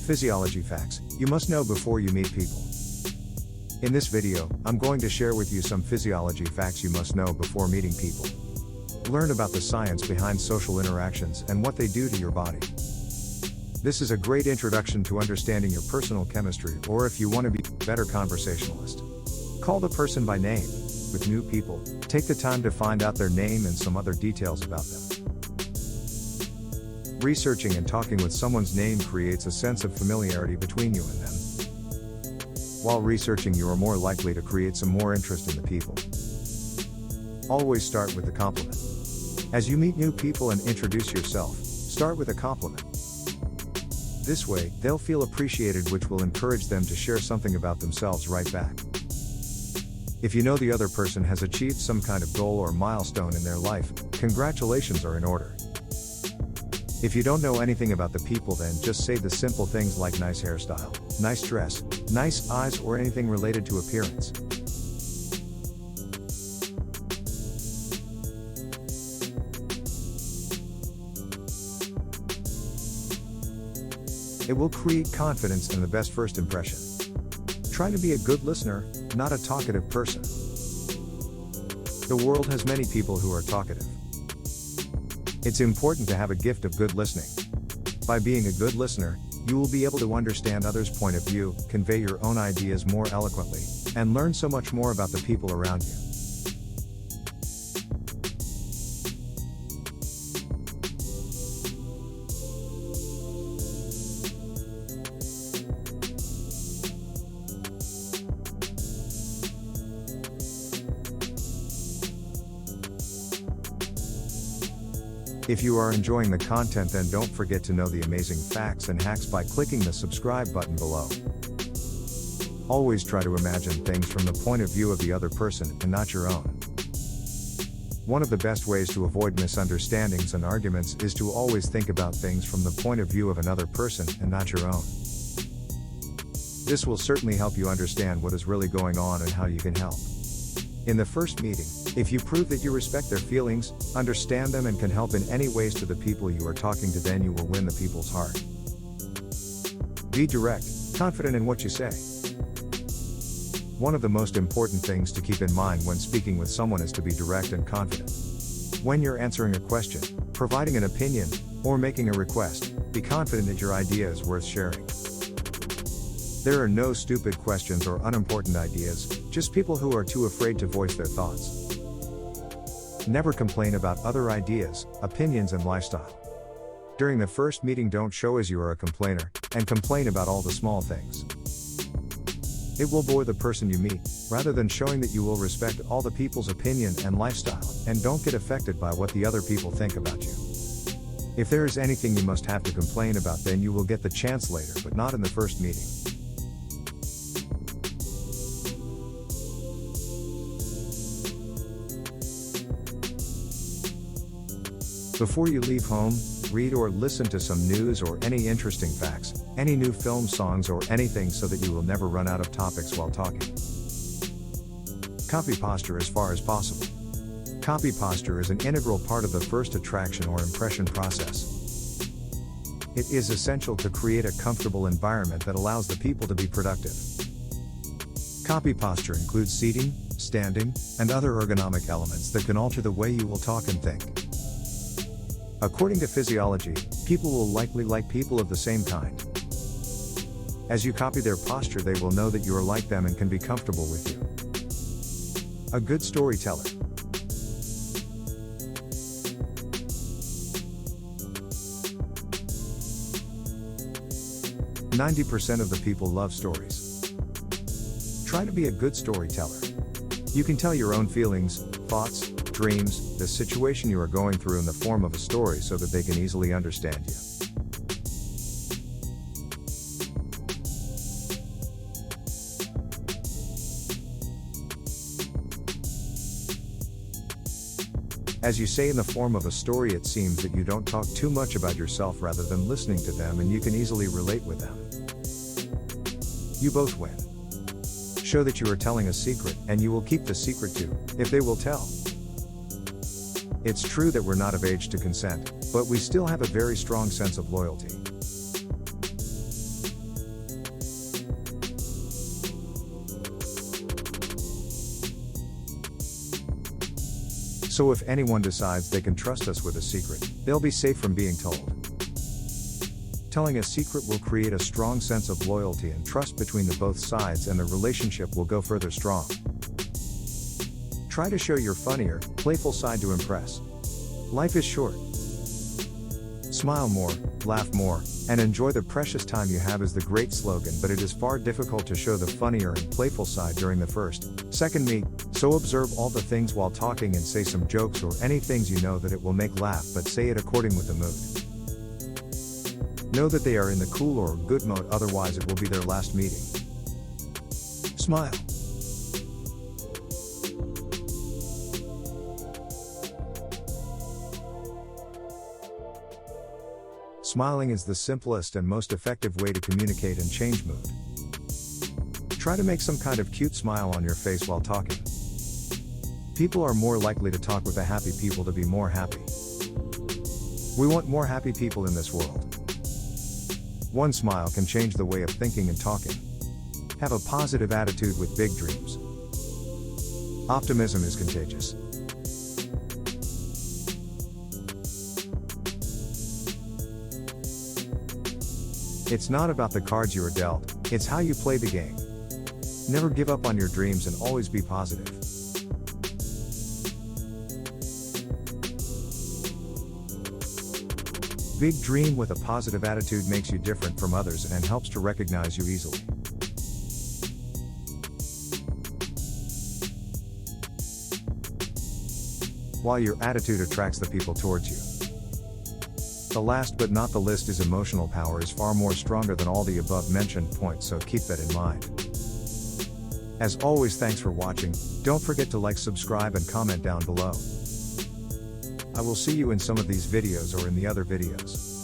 Physiology facts you must know before you meet people. In this video, I'm going to share with you some physiology facts you must know before meeting people. Learn about the science behind social interactions and what they do to your body. This is a great introduction to understanding your personal chemistry, or if you want to be a better conversationalist. Call the person by name. With new people, take the time to find out their name and some other details about them. Researching and talking with someone's name creates a sense of familiarity between you and them. While researching, you are more likely to create some more interest in the people. Always start with a compliment. As you meet new people and introduce yourself, start with a compliment. This way, they'll feel appreciated, which will encourage them to share something about themselves right back. If you know the other person has achieved some kind of goal or milestone in their life, congratulations are in order. If you don't know anything about the people, then just say the simple things like nice hairstyle, nice dress, nice eyes, or anything related to appearance. It will create confidence and the best first impression. Try to be a good listener, not a talkative person. The world has many people who are talkative. It's important to have a gift of good listening. By being a good listener, you will be able to understand others' point of view, convey your own ideas more eloquently, and learn so much more about the people around you. If you are enjoying the content, then don't forget to know the amazing facts and hacks by clicking the subscribe button below. Always try to imagine things from the point of view of the other person and not your own. One of the best ways to avoid misunderstandings and arguments is to always think about things from the point of view of another person and not your own. This will certainly help you understand what is really going on and how you can help. In the first meeting, if you prove that you respect their feelings, understand them, and can help in any ways to the people you are talking to, then you will win the people's heart. Be direct, confident in what you say. One of the most important things to keep in mind when speaking with someone is to be direct and confident. When you're answering a question, providing an opinion, or making a request, be confident that your idea is worth sharing. There are no stupid questions or unimportant ideas, just people who are too afraid to voice their thoughts. Never complain about other ideas, opinions, and lifestyle. During the first meeting, don't show as you are a complainer, and complain about all the small things. It will bore the person you meet, rather than showing that you will respect all the people's opinion and lifestyle, and don't get affected by what the other people think about you. If there is anything you must have to complain about, then you will get the chance later, but not in the first meeting. Before you leave home, read or listen to some news or any interesting facts, any new film, songs, or anything, so that you will never run out of topics while talking. Copy posture as far as possible. Copy posture is an integral part of the first attraction or impression process. It is essential to create a comfortable environment that allows the people to be productive. Copy posture includes seating, standing, and other ergonomic elements that can alter the way you will talk and think. According to physiology, people will likely like people of the same kind. As you copy their posture, they will know that you are like them and can be comfortable with you. A good storyteller. "90% of the people love stories." Try to be a good storyteller. You can tell your own feelings, thoughts, dreams, the situation you are going through in the form of a story, so that they can easily understand you. As you say in the form of a story, it seems that you don't talk too much about yourself rather than listening to them, and you can easily relate with them. You both win. Show that you are telling a secret, and you will keep the secret too, if they will tell. It's true that we're not of age to consent, but we still have a very strong sense of loyalty. So if anyone decides they can trust us with a secret, they'll be safe from being told. Telling a secret will create a strong sense of loyalty and trust between the both sides, and the relationship will go further strong. Try to show your funnier, playful side to impress. Life is short. Smile more, laugh more, and enjoy the precious time you have is the great slogan, but it is far difficult to show the funnier and playful side during the first, second meet, so observe all the things while talking and say some jokes or any things you know that it will make laugh, but say it according with the mood. Know that they are in the cool or good mode, otherwise it will be their last meeting. Smile. Smiling is the simplest and most effective way to communicate and change mood. Try to make some kind of cute smile on your face while talking. People are more likely to talk with the happy people to be more happy. We want more happy people in this world. One smile can change the way of thinking and talking. Have a positive attitude with big dreams. Optimism is contagious. It's not about the cards you are dealt, it's how you play the game. Never give up on your dreams and always be positive. Big dream with a positive attitude makes you different from others and helps to recognize you easily. While your attitude attracts the people towards you. The last but not the least is emotional power is far more stronger than all the above mentioned points, so keep that in mind. As always, thanks for watching. Don't forget to like, subscribe and comment down below. I will see you in some of these videos or in the other videos.